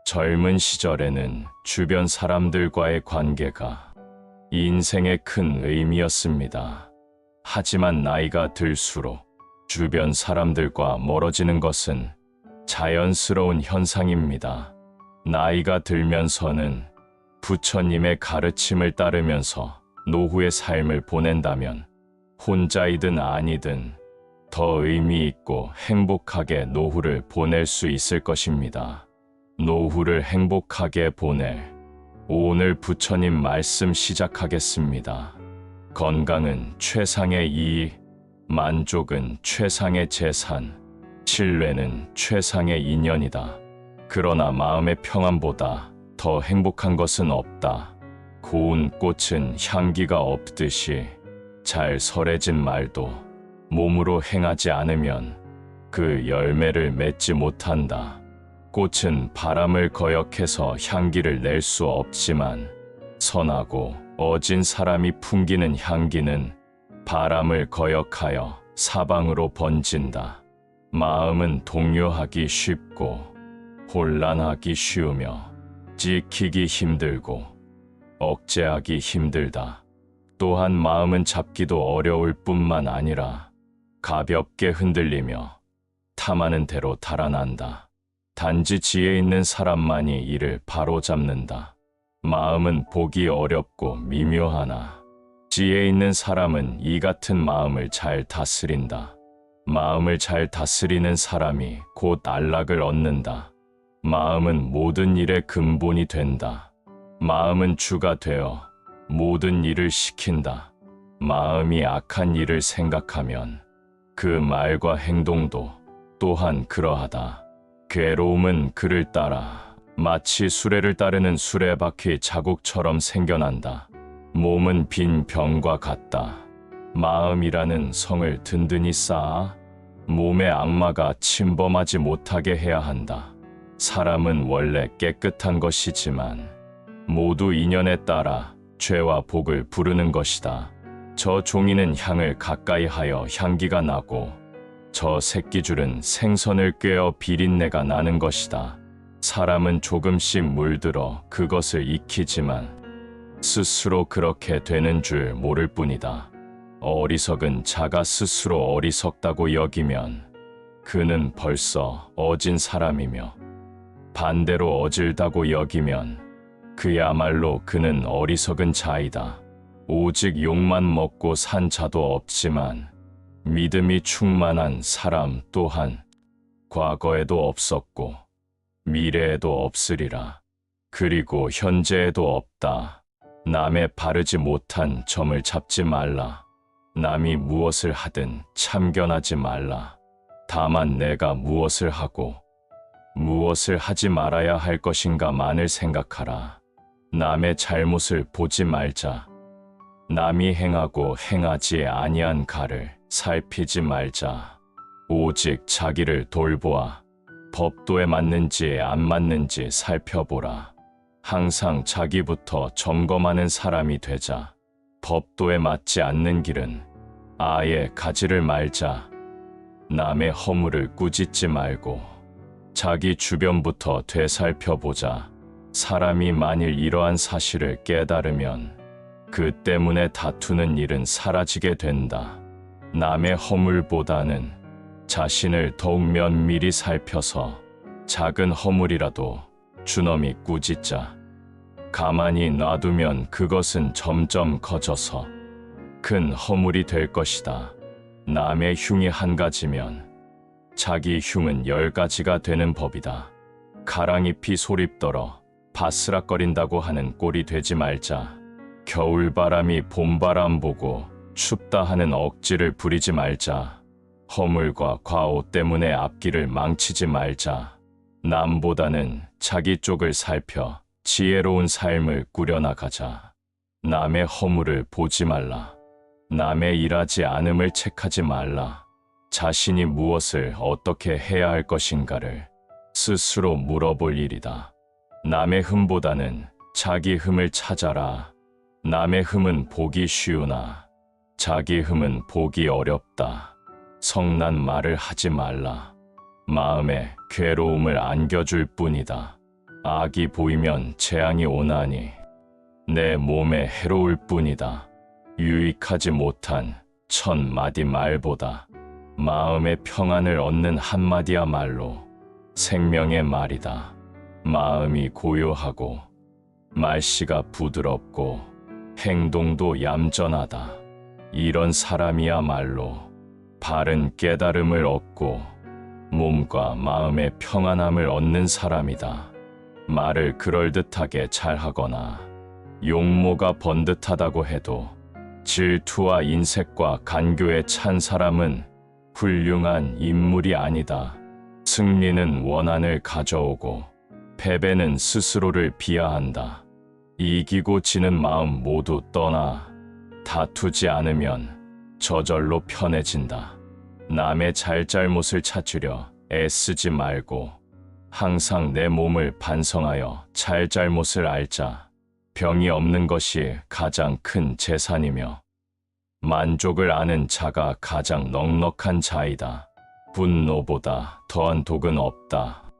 젊은 시절에는 주변 사람들과의 관계가 인생의 큰 의미였습니다. 하지만 나이가 들수록 주변 사람들과 멀어지는 것은 자연스러운 현상입니다. 나이가 들면서는 부처님의 가르침을 따르면서 노후의 삶을 보낸다면 혼자이든 아니든 더 의미 있고 행복하게 노후를 보낼 수 있을 것입니다. 노후를 행복하게 보낼 오늘 부처님 말씀 시작하겠습니다. 건강은 최상의 이익, 만족은 최상의 재산, 신뢰는 최상의 인연이다. 그러나 마음의 평안보다 더 행복한 것은 없다. 고운 꽃은 향기가 없듯이 잘 설해진 말도 몸으로 행하지 않으면 그 열매를 맺지 못한다. 꽃은 바람을 거역해서 향기를 낼 수 없지만 선하고 어진 사람이 풍기는 향기는 바람을 거역하여 사방으로 번진다. 마음은 동요하기 쉽고 혼란하기 쉬우며 지키기 힘들고 억제하기 힘들다. 또한 마음은 잡기도 어려울 뿐만 아니라 가볍게 흔들리며 탐하는 대로 달아난다. 단지 지혜 있는 사람만이 이를 바로잡는다. 마음은 보기 어렵고 미묘하나 지혜 있는 사람은 이 같은 마음을 잘 다스린다. 마음을 잘 다스리는 사람이 곧 안락을 얻는다. 마음은 모든 일의 근본이 된다. 마음은 주가 되어 모든 일을 시킨다. 마음이 악한 일을 생각하면 그 말과 행동도 또한 그러하다. 괴로움은 그를 따라 마치 수레를 따르는 수레바퀴 자국처럼 생겨난다. 몸은 빈 병과 같다. 마음이라는 성을 든든히 쌓아 몸의 악마가 침범하지 못하게 해야 한다. 사람은 원래 깨끗한 것이지만 모두 인연에 따라 죄와 복을 부르는 것이다. 저 종이는 향을 가까이 하여 향기가 나고 저 새끼줄은 생선을 꿰어 비린내가 나는 것이다. 사람은 조금씩 물들어 그것을 익히지만 스스로 그렇게 되는 줄 모를 뿐이다. 어리석은 자가 스스로 어리석다고 여기면 그는 벌써 어진 사람이며 반대로 어질다고 여기면 그야말로 그는 어리석은 자이다. 오직 욕만 먹고 산 자도 없지만 믿음이 충만한 사람 또한 과거에도 없었고 미래에도 없으리라. 그리고 현재에도 없다. 남의 바르지 못한 점을 잡지 말라. 남이 무엇을 하든 참견하지 말라. 다만 내가 무엇을 하고 무엇을 하지 말아야 할 것인가만을 생각하라. 남의 잘못을 보지 말자. 남이 행하고 행하지 아니한 가를 살피지 말자. 오직 자기를 돌보아 법도에 맞는지 안 맞는지 살펴보라. 항상 자기부터 점검하는 사람이 되자. 법도에 맞지 않는 길은 아예 가지를 말자. 남의 허물을 꾸짖지 말고 자기 주변부터 되살펴보자. 사람이 만일 이러한 사실을 깨달으면 그 때문에 다투는 일은 사라지게 된다. 남의 허물보다는 자신을 더욱 면밀히 살펴서 작은 허물이라도 준엄히 꾸짖자. 가만히 놔두면 그것은 점점 커져서 큰 허물이 될 것이다. 남의 흉이 한 가지면 자기 흉은 10가지가 되는 법이다. 가랑잎이 소립떨어 바스락거린다고 하는 꼴이 되지 말자. 겨울바람이 봄바람 보고 춥다 하는 억지를 부리지 말자. 허물과 과오 때문에 앞길을 망치지 말자. 남보다는 자기 쪽을 살펴 지혜로운 삶을 꾸려나가자. 남의 허물을 보지 말라. 남의 일하지 않음을 책하지 말라. 자신이 무엇을 어떻게 해야 할 것인가를 스스로 물어볼 일이다. 남의 흠보다는 자기 흠을 찾아라. 남의 흠은 보기 쉬우나 자기 흠은 보기 어렵다. 성난 말을 하지 말라. 마음에 괴로움을 안겨줄 뿐이다. 악이 보이면 재앙이 오나니 내 몸에 해로울 뿐이다. 유익하지 못한 1000마디 말보다 마음의 평안을 얻는 한마디야말로 생명의 말이다. 마음이 고요하고 말씨가 부드럽고 행동도 얌전하다. 이런 사람이야말로 바른 깨달음을 얻고 몸과 마음의 평안함을 얻는 사람이다. 말을 그럴듯하게 잘하거나 용모가 번듯하다고 해도 질투와 인색과 간교에 찬 사람은 훌륭한 인물이 아니다. 승리는 원한을 가져오고 패배는 스스로를 비하한다. 이기고 지는 마음 모두 떠나 다투지 않으면 저절로 편해진다. 남의 잘잘못을 찾으려 애쓰지 말고 항상 내 몸을 반성하여 잘잘못을 알자. 병이 없는 것이 가장 큰 재산이며 만족을 아는 자가 가장 넉넉한 자이다. 분노보다 더한 독은 없다.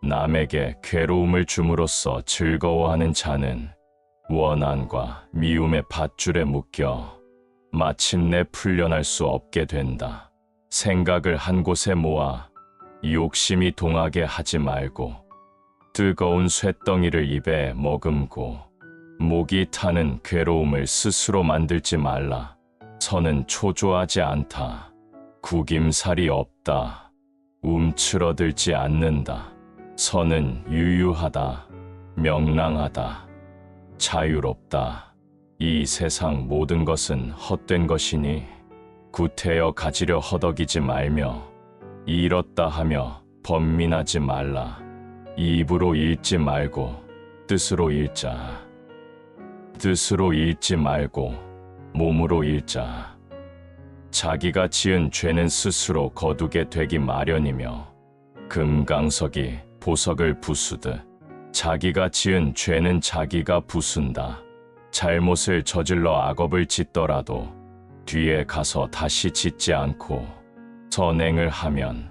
남에게 괴로움을 줌으로써 즐거워하는 자는 원한과 미움의 밧줄에 묶여 마침내 풀려날 수 없게 된다. 생각을 한 곳에 모아 욕심이 동하게 하지 말고 뜨거운 쇳덩이를 입에 머금고 목이 타는 괴로움을 스스로 만들지 말라. 선은 초조하지 않다. 구김살이 없다. 움츠러들지 않는다. 선은 유유하다. 명랑하다. 자유롭다. 이 세상 모든 것은 헛된 것이니 구태여 가지려 허덕이지 말며 잃었다 하며 번민하지 말라. 입으로 읽지 말고 뜻으로 읽자. 뜻으로 읽지 말고 몸으로 읽자. 자기가 지은 죄는 스스로 거두게 되기 마련이며 금강석이 보석을 부수듯 자기가 지은 죄는 자기가 부순다. 잘못을 저질러 악업을 짓더라도 뒤에 가서 다시 짓지 않고 선행을 하면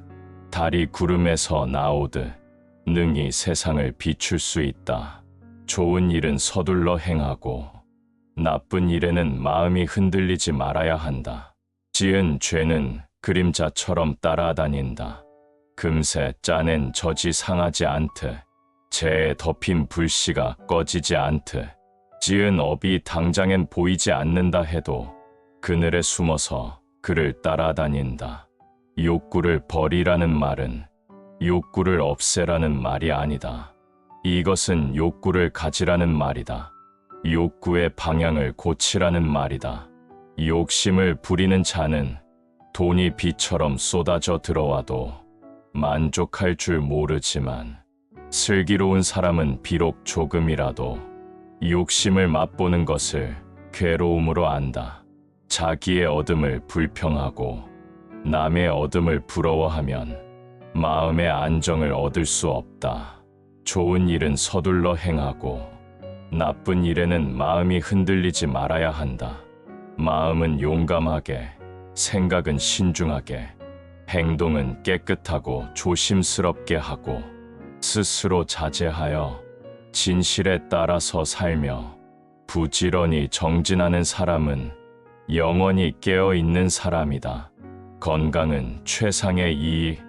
달이 구름에서 나오듯 능히 세상을 비출 수 있다. 좋은 일은 서둘러 행하고 나쁜 일에는 마음이 흔들리지 말아야 한다. 지은 죄는 그림자처럼 따라다닌다. 금세 짜낸 젖이 상하지 않듯 재에 덮인 불씨가 꺼지지 않듯 지은 업이 당장엔 보이지 않는다 해도 그늘에 숨어서 그를 따라다닌다. 욕구를 버리라는 말은 욕구를 없애라는 말이 아니다. 이것은 욕구를 가지라는 말이다. 욕구의 방향을 고치라는 말이다. 욕심을 부리는 자는 돈이 비처럼 쏟아져 들어와도 만족할 줄 모르지만 슬기로운 사람은 비록 조금이라도 욕심을 맛보는 것을 괴로움으로 안다. 자기의 얻음을 불평하고 남의 얻음을 부러워하면 마음의 안정을 얻을 수 없다. 좋은 일은 서둘러 행하고 나쁜 일에는 마음이 흔들리지 말아야 한다. 마음은 용감하게, 생각은 신중하게, 행동은 깨끗하고 조심스럽게 하고 스스로 자제하여 진실에 따라서 살며 부지런히 정진하는 사람은 영원히 깨어있는 사람이다. 건강은 최상의 이익,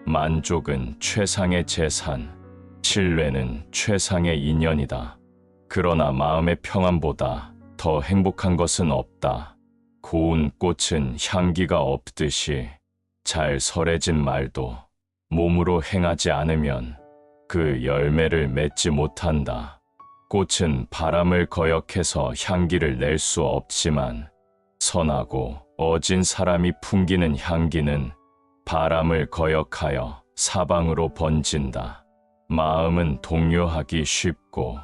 만족은 최상의 재산, 신뢰는 최상의 인연이다. 그러나 마음의 평안보다 더 행복한 것은 없다. 고운 꽃은 향기가 없듯이 잘 설해진 말도 몸으로 행하지 않으면 그 열매를 맺지 못한다. 꽃은 바람을 거역해서 향기를 낼 수 없지만 선하고 어진 사람이 풍기는 향기는 바람을 거역하여 사방으로 번진다. 마음은 동요하기 쉽고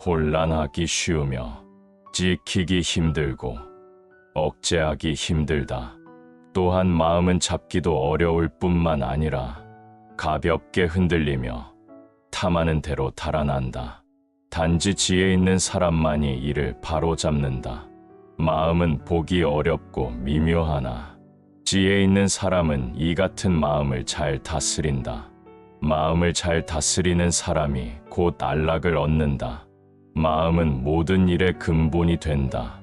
혼란하기 쉬우며 지키기 힘들고 억제하기 힘들다. 또한 마음은 잡기도 어려울 뿐만 아니라 가볍게 흔들리며 탐하는 대로 달아난다. 단지 지혜 있는 사람만이 이를 바로잡는다. 마음은 보기 어렵고 미묘하나 지혜 있는 사람은 이 같은 마음을 잘 다스린다. 마음을 잘 다스리는 사람이 곧 안락을 얻는다. 마음은 모든 일의 근본이 된다.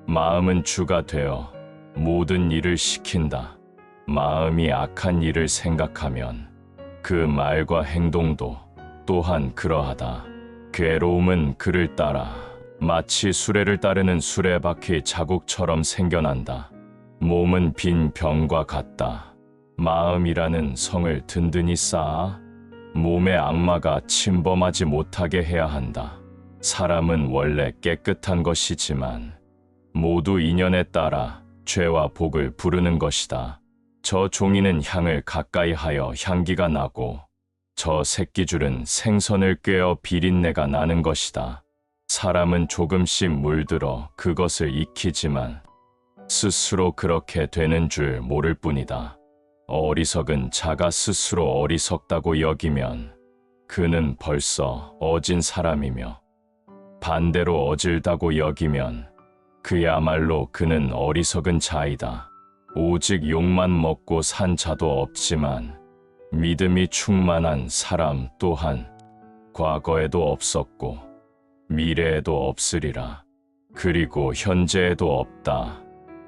마음은 주가 되어 모든 일을 시킨다. 마음이 악한 일을 생각하면 그 말과 행동도 또한 그러하다. 괴로움은 그를 따라 마치 수레를 따르는 수레바퀴 자국처럼 생겨난다. 몸은 빈 병과 같다. 마음이라는 성을 든든히 쌓아 몸의 악마가 침범하지 못하게 해야 한다. 사람은 원래 깨끗한 것이지만 모두 인연에 따라 죄와 복을 부르는 것이다. 저 종이는 향을 가까이 하여 향기가 나고 저 새끼줄은 생선을 꿰어 비린내가 나는 것이다. 사람은 조금씩 물들어 그것을 익히지만 스스로 그렇게 되는 줄 모를 뿐이다. 어리석은 자가 스스로 어리석다고 여기면 그는 벌써 어진 사람이며 반대로 어질다고 여기면 그야말로 그는 어리석은 자이다. 오직 욕만 먹고 산 자도 없지만 믿음이 충만한 사람 또한 과거에도 없었고 미래에도 없으리라. 그리고 현재에도 없다.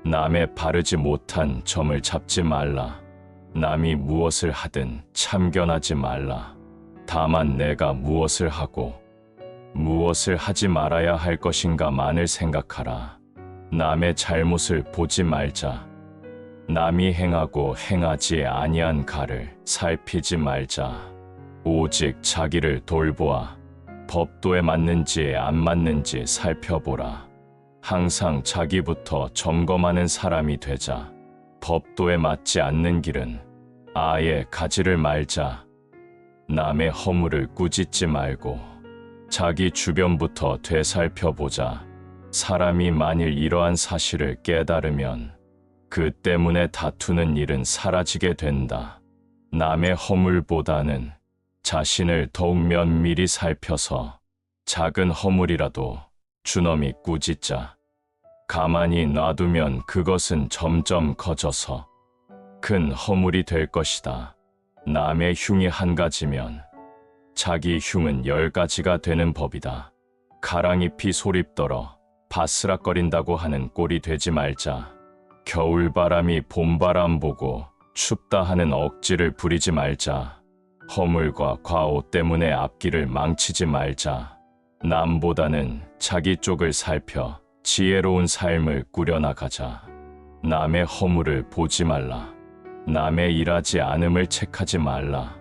남의 바르지 못한 점을 잡지 말라. 남이 무엇을 하든 참견하지 말라. 다만 내가 무엇을 하고 무엇을 하지 말아야 할 것인가만을 생각하라. 남의 잘못을 보지 말자. 남이 행하고 행하지 아니한 가를 살피지 말자. 오직 자기를 돌보아 법도에 맞는지 안 맞는지 살펴보라. 항상 자기부터 점검하는 사람이 되자. 법도에 맞지 않는 길은 아예 가지를 말자. 남의 허물을 꾸짖지 말고 자기 주변부터 되살펴보자. 사람이 만일 이러한 사실을 깨달으면 그 때문에 다투는 일은 사라지게 된다. 남의 허물보다는 자신을 더욱 면밀히 살펴서 작은 허물이라도 주넘이 꾸짖자. 가만히 놔두면 그것은 점점 커져서 큰 허물이 될 것이다. 남의 흉이 한 가지면 자기 흉은 10가지가 되는 법이다. 가랑잎이 소립떨어 바스락거린다고 하는 꼴이 되지 말자. 겨울바람이 봄바람 보고 춥다 하는 억지를 부리지 말자. 허물과 과오 때문에 앞길을 망치지 말자. 남보다는 자기 쪽을 살펴 지혜로운 삶을 꾸려나가자. 남의 허물을 보지 말라. 남의 일하지 않음을 책하지 말라.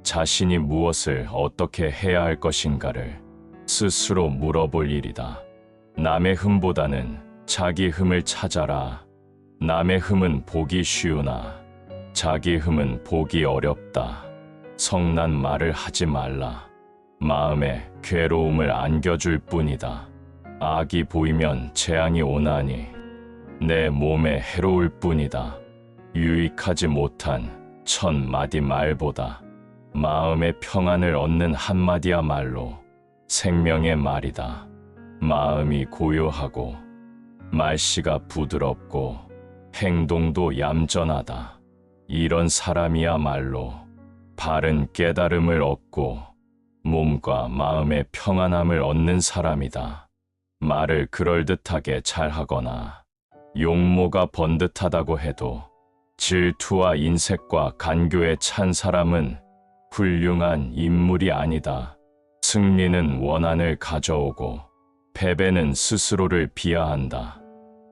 자신이 무엇을 어떻게 해야 할 것인가를 스스로 물어볼 일이다. 남의 흠보다는 자기 흠을 찾아라. 남의 흠은 보기 쉬우나 자기 흠은 보기 어렵다. 성난 말을 하지 말라. 마음에 괴로움을 안겨줄 뿐이다. 악이 보이면 재앙이 오나니 내 몸에 해로울 뿐이다. 유익하지 못한 1000마디 말보다 마음의 평안을 얻는 한마디야말로 생명의 말이다. 마음이 고요하고 말씨가 부드럽고 행동도 얌전하다. 이런 사람이야말로 바른 깨달음을 얻고 몸과 마음의 평안함을 얻는 사람이다. 말을 그럴듯하게 잘하거나 용모가 번듯하다고 해도 질투와 인색과 간교에 찬 사람은 훌륭한 인물이 아니다. 승리는 원한을 가져오고 패배는 스스로를 비하한다.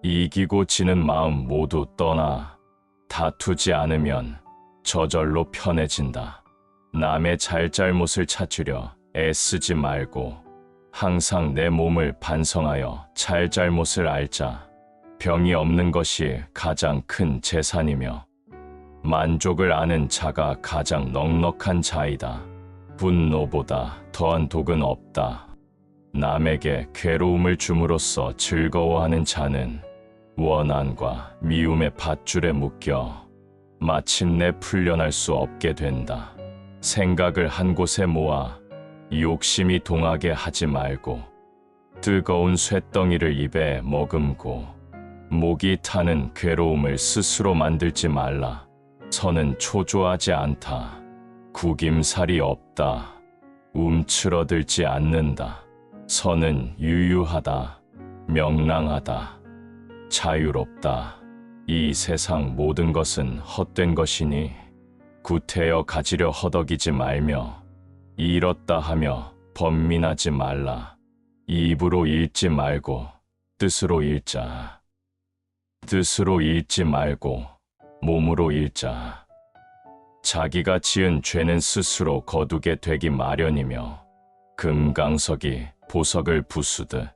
이기고 지는 마음 모두 떠나 다투지 않으면 저절로 편해진다. 남의 잘잘못을 찾으려 애쓰지 말고 항상 내 몸을 반성하여 잘잘못을 알자. 병이 없는 것이 가장 큰 재산이며 만족을 아는 자가 가장 넉넉한 자이다. 분노보다 더한 독은 없다. 남에게 괴로움을 줌으로써 즐거워하는 자는 원한과 미움의 밧줄에 묶여 마침내 풀려날 수 없게 된다. 생각을 한 곳에 모아 욕심이 동하게 하지 말고 뜨거운 쇳덩이를 입에 머금고 목이 타는 괴로움을 스스로 만들지 말라. 선은 초조하지 않다. 구김살이 없다. 움츠러들지 않는다. 선은 유유하다. 명랑하다. 자유롭다. 이 세상 모든 것은 헛된 것이니 구태여 가지려 허덕이지 말며 잃었다 하며 번민하지 말라. 입으로 읽지 말고 뜻으로 읽자. 뜻으로 읽지 말고 몸으로 읽자. 자기가 지은 죄는 스스로 거두게 되기 마련이며 금강석이 보석을 부수듯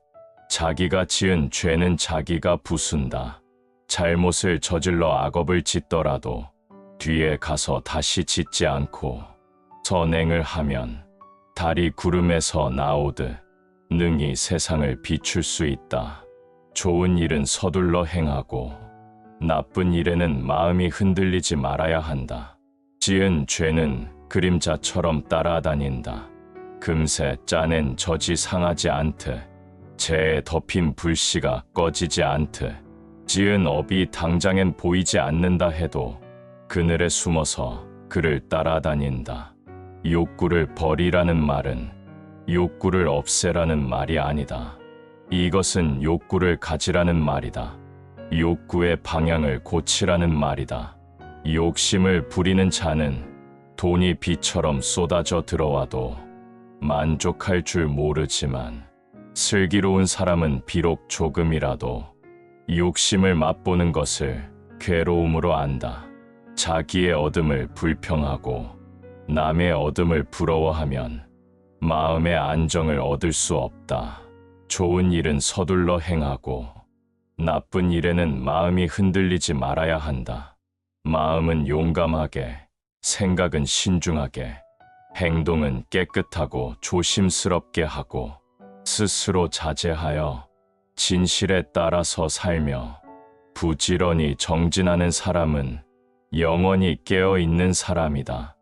자기가 지은 죄는 자기가 부순다. 잘못을 저질러 악업을 짓더라도 뒤에 가서 다시 짓지 않고 선행을 하면 달이 구름에서 나오듯 능히 세상을 비출 수 있다. 좋은 일은 서둘러 행하고 나쁜 일에는 마음이 흔들리지 말아야 한다. 지은 죄는 그림자처럼 따라다닌다. 금세 짜낸 젖이 상하지 않듯 재에 덮인 불씨가 꺼지지 않듯 지은 업이 당장엔 보이지 않는다 해도 그늘에 숨어서 그를 따라다닌다. 욕구를 버리라는 말은 욕구를 없애라는 말이 아니다. 이것은 욕구를 가지라는 말이다. 욕구의 방향을 고치라는 말이다. 욕심을 부리는 자는 돈이 비처럼 쏟아져 들어와도 만족할 줄 모르지만 슬기로운 사람은 비록 조금이라도 욕심을 맛보는 것을 괴로움으로 안다. 자기의 얻음을 불평하고 남의 얻음을 부러워하면 마음의 안정을 얻을 수 없다. 좋은 일은 서둘러 행하고 나쁜 일에는 마음이 흔들리지 말아야 한다. 마음은 용감하게, 생각은 신중하게, 행동은 깨끗하고 조심스럽게 하고 스스로 자제하여 진실에 따라서 살며 부지런히 정진하는 사람은 영원히 깨어 있는 사람이다.